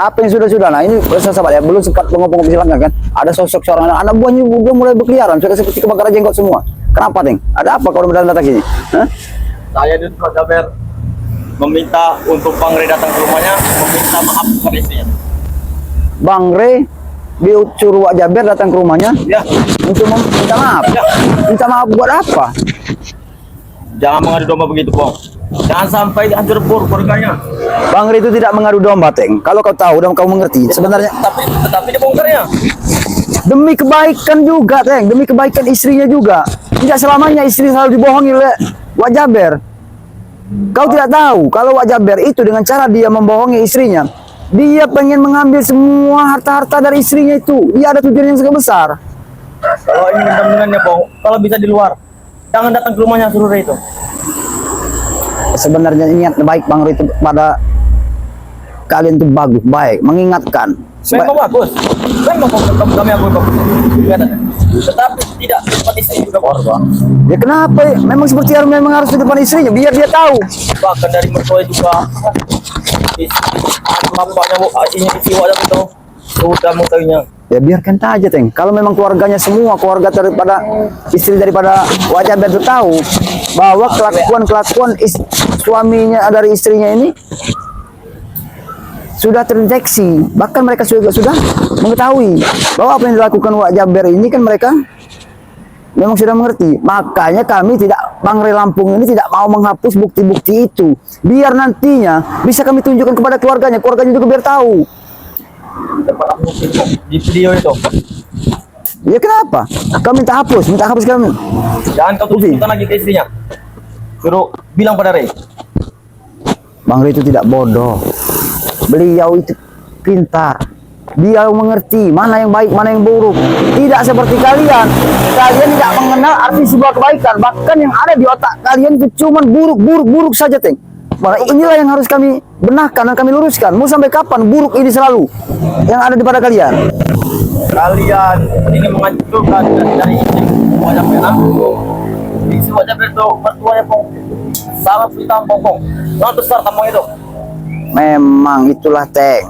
Apa yang sudah-sudah? Nah ini sahabat ya, belum sempat mengopong silangkan kan? Ada sosok seorang anak buahnya udah mulai berkeliaran, sudah seperti kebakaran jenggot semua. Kenapa, Teng? Ada apa kalau datang sini? Hah? Saya dan Pak Jaber meminta untuk Bang Re datang ke rumahnya, meminta maaf kepada istrinya. Bang Re disuruh Wak Jaber datang ke rumahnya Ya, untuk minta maaf. Ya. Minta maaf buat apa? jangan mengadu domba begitu, Bang. Jangan sampai hancur keluarganya. Bang Re itu tidak mengadu domba, Teng. Kalau kau tahu dan kau mengerti, sebenarnya Tetapi dia bongkarnya. demi kebaikan juga, Teng. Demi kebaikan istrinya juga. Tidak selamanya istri selalu dibohongi oleh Wak Jaber. Kau tidak tahu kalau Wak Jaber itu dengan cara dia membohongi istrinya, dia pengen mengambil semua harta-harta dari istrinya itu. Dia ada tujuan yang sangat besar. Kalau ingin dengannya, Bang, kalau bisa di luar, jangan datang ke rumahnya suruh Re itu. Sebenarnya niat baik Bang Re itu pada kalian itu bagus, baik, mengingatkan. Memang bagus. Memang kami aku bagus. Tetapi tidak tempat istri juga korban. Ya kenapa? Ya? Memang seperti memang harus di depan istrinya, biar dia tahu. Bahkan dari mertua juga. Bapaknya istrinya Wajab itu sudah mengetahuinya. Ya biarkan saja, Teng. Kalau memang keluarganya semua, keluarga daripada istri daripada Wak Jaber itu tahu bahwa kelakuan suaminya dari istrinya ini sudah terdeteksi, bahkan mereka sudah mengetahui bahwa apa yang dilakukan Wak Jaber ini kan mereka memang sudah mengerti. Makanya kami tidak, Bang Re Lampung ini tidak mau menghapus bukti-bukti itu, biar nantinya bisa kami tunjukkan kepada keluarganya juga biar tahu. Di video itu. Ya kenapa? Kau minta hapus kami. Jangan kau tunjukkan lagi ke istrinya. Suruh bilang pada Re. Bang Re itu tidak bodoh. Beliau itu pintar. Dia mengerti mana yang baik, mana yang buruk. Tidak seperti kalian. Kalian tidak mengenal arti sebuah kebaikan. Bahkan yang ada di otak kalian itu cuma buruk saja, Teng. Maka inilah yang harus kami benahkan dan kami luruskan. Mau sampai kapan buruk ini selalu yang ada di pada kalian? Kalian ingin menghancurkan dari istri Wajab Merah. Istri Wajab itu mertuanya Pong. Salah cerita Pong. Nggak besar tampang itu. Memang itulah, Teng.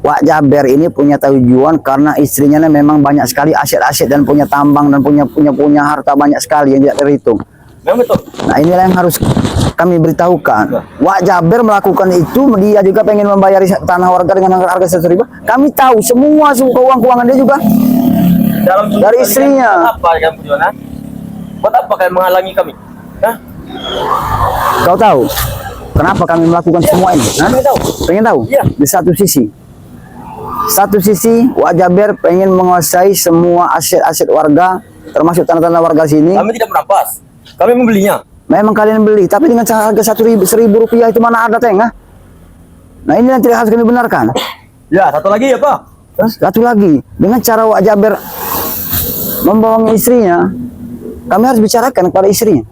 Wak Jaber ini punya tujuan karena istrinya memang banyak sekali aset-aset dan punya tambang dan punya harta banyak sekali yang tidak terhitung. Memang betul. Nah inilah yang harus kami beritahukan. Wak Jaber melakukan itu, dia juga pengen membayar tanah warga dengan harga 100.000. Kami tahu semua keuangan dia juga Dalam dari istrinya. Apa yang tujuan? Buat apa kalian menghalangi kami? Hah? Kau tahu kenapa kami melakukan semua ini? Hah? Pengen tahu? Iya. Di satu sisi Wak Jaber pengen menguasai semua aset-aset warga, termasuk tanah-tanah warga sini. Kami tidak merampas. Kami membelinya. Memang kalian beli, tapi dengan harga 1.000 rupiah itu mana ada, Teng? Nah ini yang tidak harus kami benarkan. Ya, satu lagi ya Pak. Satu lagi, dengan cara Wak Jaber membohongi istrinya, kami harus bicarakan kepada istrinya.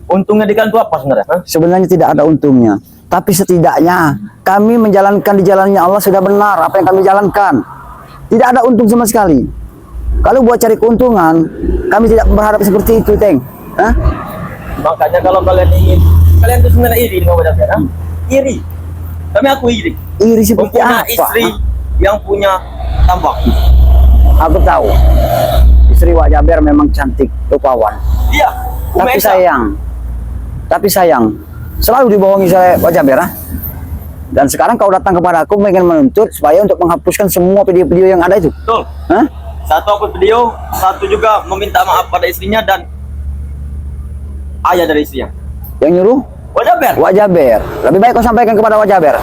Untungnya di kalian itu apa sebenarnya? Hah? Sebenarnya tidak ada untungnya, tapi setidaknya kami menjalankan di jalannya Allah sudah benar apa yang kami jalankan. Tidak ada untung sama sekali. Kalau buat cari keuntungan, kami tidak berharap seperti itu, Teng. Hah? Makanya kalau kalian ingin, kalian itu sebenarnya iri dengan Wajab Merah. Iri. Kami aku iri. Iri seperti Mempunyai apa? istri yang punya tambang. Aku tahu. Istri Wak Jaber memang cantik, rupawan. Iya. Tapi sayang, selalu dibohongi oleh Wak Jaber. Dan sekarang kau datang kepada aku ingin menuntut supaya untuk menghapuskan semua video-video yang ada itu. Betul. Hah? Satu aku video, satu juga meminta maaf pada istrinya dan ayah dari istrinya. Yang nyuruh? Wak Jaber. Lebih baik kau sampaikan kepada Wak Jaber.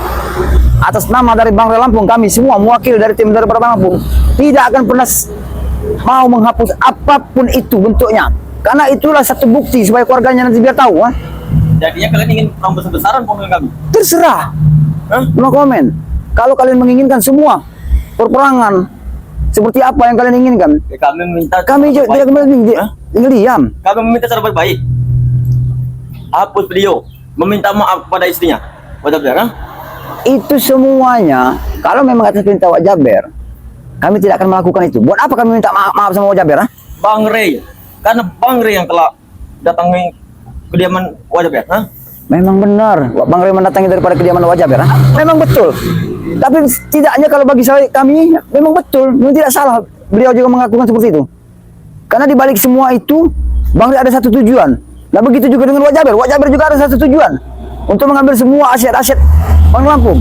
Atas nama dari Bang Re Lampung, kami semua mewakili dari tim dari Bang Lampung tidak akan pernah mau menghapus apapun itu bentuknya. Karena itulah satu bukti supaya keluarganya nanti biar tahu. Ha? Jadinya kalian ingin besar-besaran dengan kami? Terserah. No komen. Kalau kalian menginginkan semua perperangan seperti apa yang kalian inginkan, Ya, kami meminta. kami juga tidak tinggal diam. Kami meminta secara baik-baik. Hapus video, meminta maaf kepada istrinya. Wajab Merah. Itu semuanya kalau memang atas perintah Wak Jaber, kami tidak akan melakukan itu. Buat apa kami minta maaf sama Wak Jaber? Ha? Bang Re, karena Bang Re yang telah datangi kediaman Wajab Merah. Memang benar, Bang Ray mendatangi daripada kediaman Wak Jaber. Memang betul. Tapi setidaknya kalau bagi saya kami memang betul, memang tidak salah. Beliau juga mengakukan seperti itu. Karena di balik semua itu, Bang Ray ada satu tujuan. Nah begitu juga dengan Wak Jaber. Wak Jaber juga ada satu tujuan untuk mengambil semua aset-aset Bang Lampung.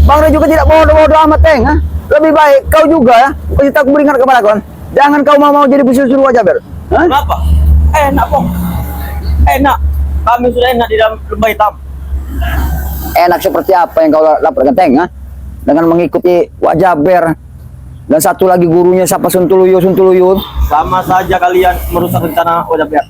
Bang Ray juga tidak bodoh-bodoh amat, Teng. Ha? Lebih baik kau juga ya. Kita aku beringat kepada kau. Jangan kau mau jadi pesuruh Wak Jaber. Ha? Kenapa? Enak, Pong. Enak. Kami sudah enak di dalam lembah hitam. Enak seperti apa yang kau laporkan, Teng? Ha? Dengan mengikuti Wak Jaber dan satu lagi gurunya siapa Suntuluyo. Sama saja kalian merusak rencana Wak Jaber.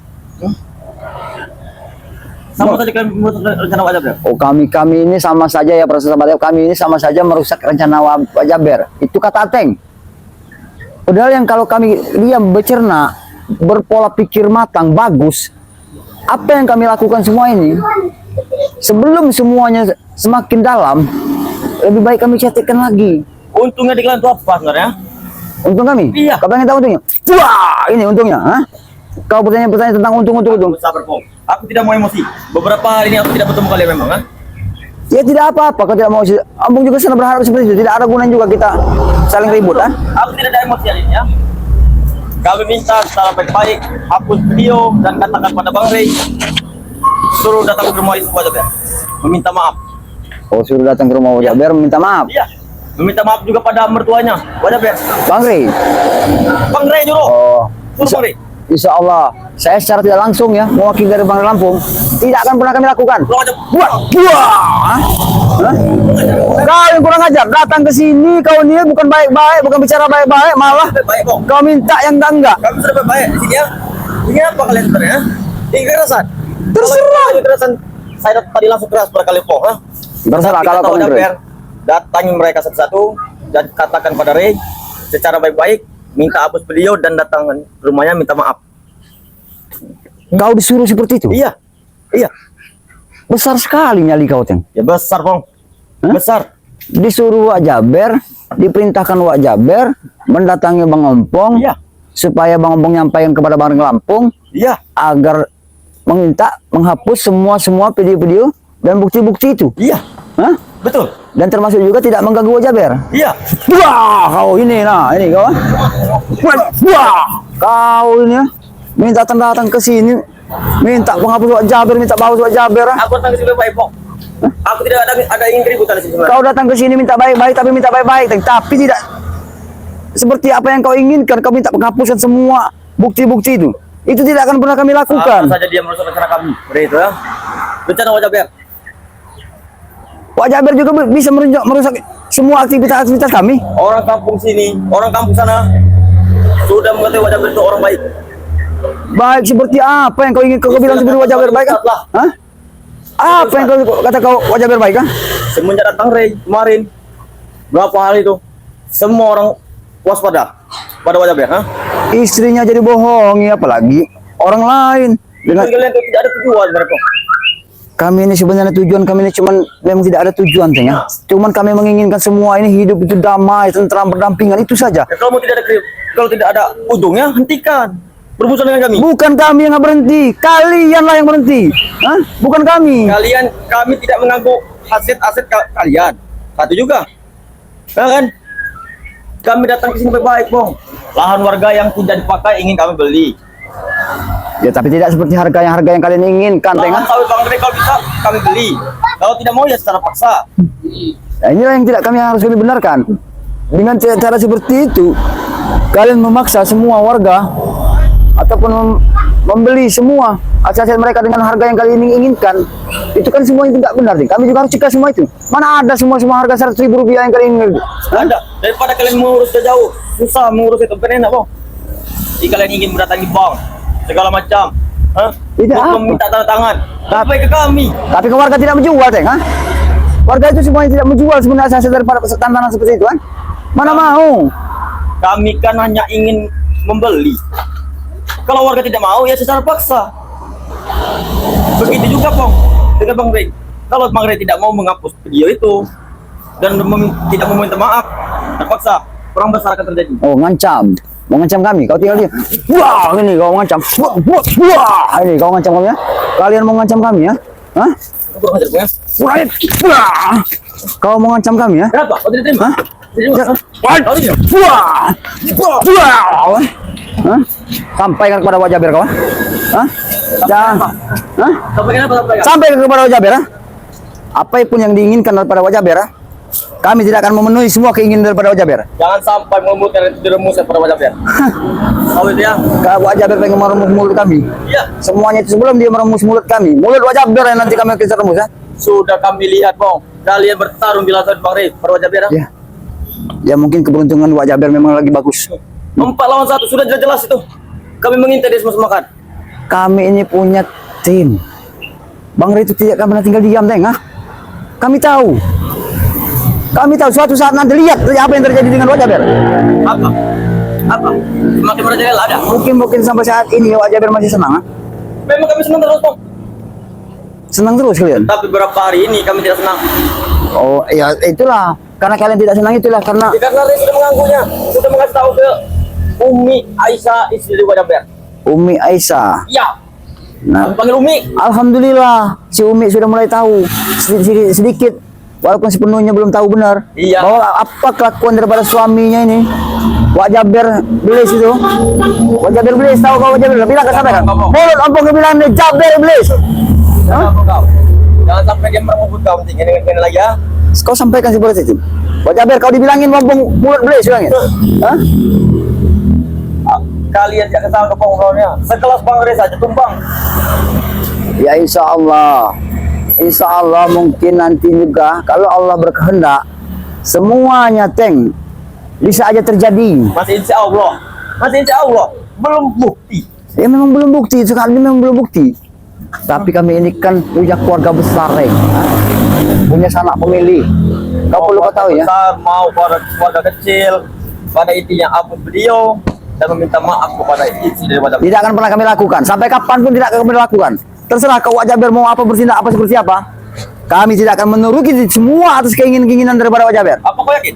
Sama saja kalian merusak rencana Wak Jaber. Oh kami ini sama saja ya para sahabat, kami ini sama saja merusak rencana Wak Jaber. Itu kata Teng. Padahal yang kalau kami diam bercerna, berpola pikir matang, bagus. Apa yang kami lakukan semua ini, sebelum semuanya semakin dalam, lebih baik kami cetekkan lagi. Untungnya di kalian itu apa sebenarnya? Untung kami? Iya. Kau pengen tahu untungnya? Wah, ini untungnya. Ha? Kau bertanya tentang untung. Sabar, Pong. Aku tidak mau emosi. Beberapa hari ini aku tidak bertemu kalian memang, ha? Ya tidak apa-apa, kau tidak mau. Ambung juga sana berharap seperti itu. Tidak ada gunanya juga kita saling ribut, ha? Aku tidak ada emosi hari ini, ya. Kami minta secara baik-baik, hapus video dan katakan pada Bang Ray, suruh datang ke rumah Wak Jaber, meminta maaf. Oh suruh datang ke rumah Wak Jaber minta maaf. Iya, meminta maaf juga pada mertuanya Wak Jaber. Bang Ray. Bang Ray dulu. Oh, Suruh Bang Ray. Insya Allah, saya secara tidak langsung ya, mewakili dari Bang Ray Lampung, tidak akan pernah kami lakukan. Pulang aja. Buat, Hah? Kau yang kurang ajar, datang ke sini kau ini bukan baik-baik, bukan bicara baik-baik, malah Baik, Pong. kau minta yang enggak. Kami sudah baik-baik di sini, ya. Ini apa kalian sebenarnya? Ini kekerasan. Terserah. Kalau kekerasan, saya tadi langsung keras pada kalian, Pong, ha? Terserah Tapi kalau kata kau Wak Bang Ray. Jaber, datangi mereka satu-satu dan katakan pada Ray secara baik-baik, minta hapus video dan datang ke rumahnya minta maaf. Kau disuruh seperti itu? Iya, iya. Besar sekali nyali kau, Teng. Ya besar, Pong. Hah? Besar. Disuruh Wak Jaber, diperintahkan Wak Jaber mendatangi Bang Ompong, Iya. supaya Bang Ompong nyampaikan kepada Bang Lampung Iya, agar menginta menghapus semua video-video dan bukti-bukti itu. iya. Hah? Betul. Dan termasuk juga tidak mengganggu Wak Jaber. Iya. Wah, kau ini kau. Wah, kau ini ya. Minta datang ke sini, minta penghapus Wak Jaber, minta bahas Wak Jaber. Aku datang ke sini baik, Pong. Aku tidak ada ingin keributan di sini. Kau datang ke sini minta baik-baik, tapi tidak seperti apa yang kau inginkan. Kau minta penghapusan semua bukti-bukti itu. Itu tidak akan pernah kami lakukan. Sama saja dia merusak rencana kami. Begitu ya. Rencana Wak Jaber. Wak Jaber juga bisa merusak semua aktivitas kami. Orang kampung sini, orang kampung sana sudah mengetahui Wak Jaber itu orang baik. Baik seperti apa yang kau ingin kau bilang seperti Wak Jaber baik? Hah? Apa yang kau kata kau Wak Jaber baik? Semenjak datang Ray kemarin, berapa hari itu, semua orang waspada pada Wak Jaber, ha? Istrinya jadi bohongi, apalagi orang lain. Dengan Kalian itu tidak ada tujuan mereka. kami ini sebenarnya tujuan kami ini cuman memang tidak ada tujuan, Teng, ya. Cuman kami menginginkan semua ini hidup itu damai, tentram, berdampingan, itu saja. Ya, kalau tidak ada ujungnya, hentikan berurusan dengan kami. Bukan kami yang berhenti, kalianlah yang berhenti. Hah? Bukan kami. Kami tidak mengganggu aset-aset kalian. Satu juga, ya kan? Kami datang ke sini baik-baik, Bang. Lahan warga yang tidak dipakai ingin kami beli. Ya tapi tidak seperti harga yang kalian inginkan, Teng. Lahan sawit Bang Ray kalau bisa kami beli. Kalau tidak mau ya secara paksa. Nah, inilah yang tidak kami harus kami benarkan. Dengan cara seperti itu, kalian memaksa semua warga ataupun membeli semua aset-aset mereka dengan harga yang kalian inginkan. Itu kan semua itu tidak benar, Teng. Kami juga harus cegah semua itu. Mana ada semua harga 100.000 rupiah yang kalian inginkan? Ada. Daripada kalian mengurus jauh, susah mengurus itu. Bukan enak, Bang. Jika kalian ingin mendatangi bank, segala macam, Tidak apa. meminta tanda tangan, sampai ke kami. Tapi ke warga tidak menjual, Teng. Hah? Warga itu semuanya tidak menjual sebenarnya aset daripada tantangan seperti itu, kan? Mana mau? Kami kan hanya ingin membeli. Kalau warga tidak mau, ya secara paksa. Begitu juga, Pong, dengan Bang Ray. Kalau Bang Ray tidak mau menghapus video itu dan tidak meminta maaf, terpaksa perang besar akan terjadi. Oh, ngancam. Mau ngancam kami, kau tinggal diam. Wah, ini kau ngancam. Wah, ini kau ngancam kami ya. Kalian mau ngancam kami ya? Hah? Kurang ajar Bang ya. Wait. Wah. Kau mengancam kami ya? Kenapa? Kau tidak terima? Hah? Terima. Kau tidak? Wah. Wah. Hah? Sampaikan kepada Wak Jaber kau. Hah? Jangan. Hah? Sampaikan apa sampaikan? Sampaikan kepada Wak Jaber. Apapun yang diinginkan daripada Wak Jaber, kami tidak akan memenuhi semua keinginan daripada Wak Jaber. Jangan sampai memulutkan itu remus pada wajah ya. Tahu itu ya? Kalau Wak Jaber pengen meremus mulut kami, Iya. semuanya itu sebelum dia meremus mulut kami, mulut Wak Jaber yang nanti kami akan remus ya. Sudah kami lihat, Bang. Kalian bertarung di lawan Bang Rey pada wajah ya. Ya. Ya mungkin keberuntungan Wak Jaber memang lagi bagus. 4 lawan 1 sudah jelas itu. Kami mengintai dia semua makan. Kami ini punya tim. Bang Rey itu tidak akan pernah tinggal diam, Teng. Hah? Kami tahu. Kami tahu suatu saat nanti lihat apa yang terjadi dengan Wak Jaber. Apa? Apa? Semakin merajalela ada. Mungkin sampai saat ini Wak Jaber masih senang. Ha? Memang kami senang terus, Bang. Senang terus kalian. Tapi beberapa hari ini kami tidak senang. Oh, ya itulah. Karena kalian tidak senang itulah karena Ya, karena Rey sudah mengganggunya. Sudah mengasih tahu ke Umi Aisyah istri Wak Jaber. Umi Aisyah. Ya. Nah, Aku panggil Umi. alhamdulillah si Umi sudah mulai tahu sedikit, walaupun sepenuhnya belum tahu benar Iya. bahwa apa kelakuan daripada suaminya ini. Wak Jaber Iblis itu. Wak Jaber Iblis, tahu kau Wak Jaber? Bilang ke sana kan? Mulut ampun kebilang nih Jaber Iblis. Hah? Kau. Jangan sampai dia merebut kau nanti. Ini lagi ya. Kau sampaikan seperti itu. Wak Jaber kau dibilangin ngomong mulut Iblis bilangin. Hah? Kalian tidak kesal ke pengurusnya. Sekelas Bang Rey saja tumbang. Ya insya Allah mungkin nanti juga kalau Allah berkehendak semuanya Teng bisa aja terjadi. Masih insya Allah. Masih insya Allah. Belum bukti. Ya memang belum bukti, sekali ini memang belum bukti. Tapi kami ini kan punya keluarga besar, Reng. Punya sanak pemilih. Kau perlu kau tahu ya. Besar, mau keluarga kecil. Pada intinya ampun beliau dan meminta maaf kepada istri daripada Tidak akan pernah kami lakukan. Sampai kapanpun tidak akan kami lakukan. Terserah kau Wak Jaber mau apa bertindak apa seperti apa. Kami tidak akan menuruti semua atas keinginan daripada Wak Jaber. apa kau yakin?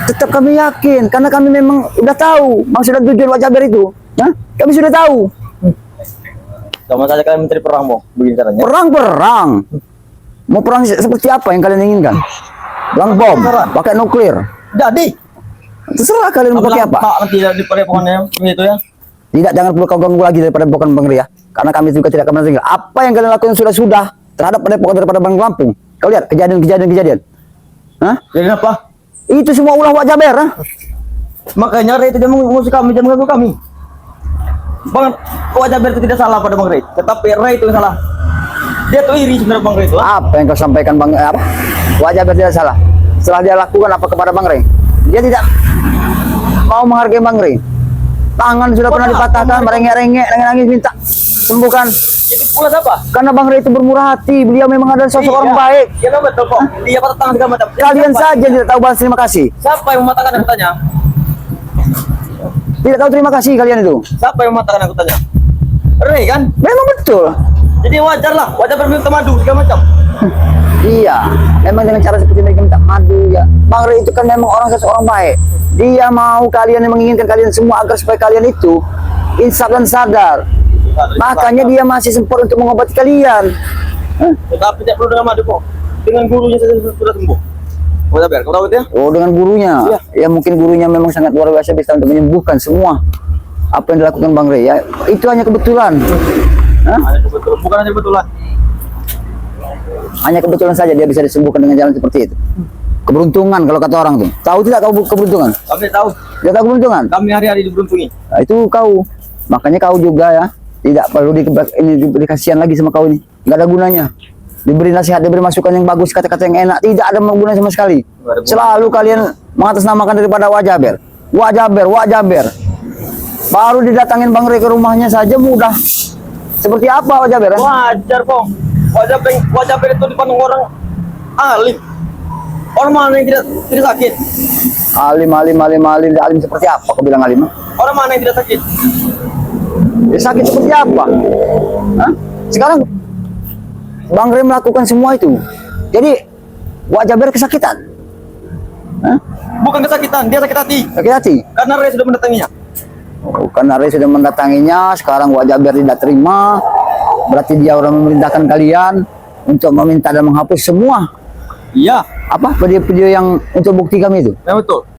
Tetap kami yakin karena kami memang udah tahu maksud dan tujuan Wak Jaber itu. Hah? Kami sudah tahu. Sama saja kalian menteri perang mau begini caranya. Perang. Mau perang seperti apa yang kalian inginkan? Perang bom, pakai nuklir. Jadi. Terserah kalian mau pakai apa. Nanti di padepokannya begitu ya. Tidak, jangan perlu kau ganggu lagi daripada bukan Bang Ria. Karena kami juga tidak akan tinggal. Apa yang kalian lakukan sudah terhadap padepokan daripada Bang Lampung. Kau lihat kejadian. Hah? Jadi apa? Itu semua ulah Wak Jaber. Hah? Makanya Rey tidak mengusik kami dan mengganggu kami. Bang, Wak Jaber itu tidak salah pada Bang Rey, tetapi Rey itu yang salah. Dia tuh iri sebenarnya Bang Rey itu. Apa yang kau sampaikan Bang apa? Wak Jaber tidak salah. Setelah dia lakukan apa kepada Bang Ray? Dia tidak mau menghargai Bang Ray. Tangan sudah pernah dipatahkan, merengek-rengek, nangis minta sembuhkan. Itu pula siapa? Karena Bang Ray itu bermurah hati, beliau memang adalah sosok orang baik. Iya betul kok. Dia patah tangan segala macam. Kalian Siapa? saja tidak tahu balas terima kasih. Siapa yang mematahkan anggotanya? Tidak tahu terima kasih kalian itu. Siapa yang mematahkan anggotanya? Rey kan? Memang betul. Jadi wajar lah, wajar berminta madu segala macam. Iya, memang dengan cara seperti mereka minta madu ya. Bang Ray itu kan memang seseorang baik. Dia mau kalian yang menginginkan kalian semua agar supaya kalian itu insaf dan sadar. Makanya dia masih sempat untuk mengobati kalian. Tetapi tidak perlu dengan madu kok. Dengan gurunya saja sudah sembuh. Wak Jaber, kau tahu itu ya? Oh, dengan gurunya. Iya. Ya mungkin gurunya memang sangat luar biasa bisa untuk menyembuhkan semua apa yang dilakukan Bang Ray ya. Itu hanya kebetulan. Hah? Hanya kebetulan, bukan hanya kebetulan. Hanya kebetulan saja dia bisa disembuhkan dengan jalan seperti itu. Keberuntungan kalau kata orang tuh. Tahu tidak kau keberuntungan? Kami tahu, Tidak tahu keberuntungan? kami hari-hari diberuntungi. Nah, itu kau. Makanya kau juga ya. Tidak perlu diberi kasihan lagi sama kau ini. Nggak ada gunanya. Diberi nasihat, diberi masukan yang bagus, kata-kata yang enak. Tidak ada gunanya sama sekali. Selalu kalian mengatasnamakan daripada Wak Jaber. Wak Jaber. Baru didatangin Bang Ray ke rumahnya saja mudah. Seperti apa Wak Jaber? Wajar kok. Wak Jaber itu dipandang orang alim. Orang mana yang tidak sakit? Alim seperti apa? Kau bilang alim? Orang mana yang tidak sakit? Ya, sakit seperti apa? Hah? Sekarang Bang Ray melakukan semua itu. Jadi Wak Jaber kesakitan. Hah? Bukan kesakitan, dia sakit hati. Sakit hati. Karena Rey sudah mendatanginya. Oh, karena Ray sudah mendatanginya, sekarang Wak Jaber tidak terima. Berarti dia orang memerintahkan kalian. untuk meminta dan menghapus semua Iya, apa video-video yang untuk bukti kami itu. ya betul.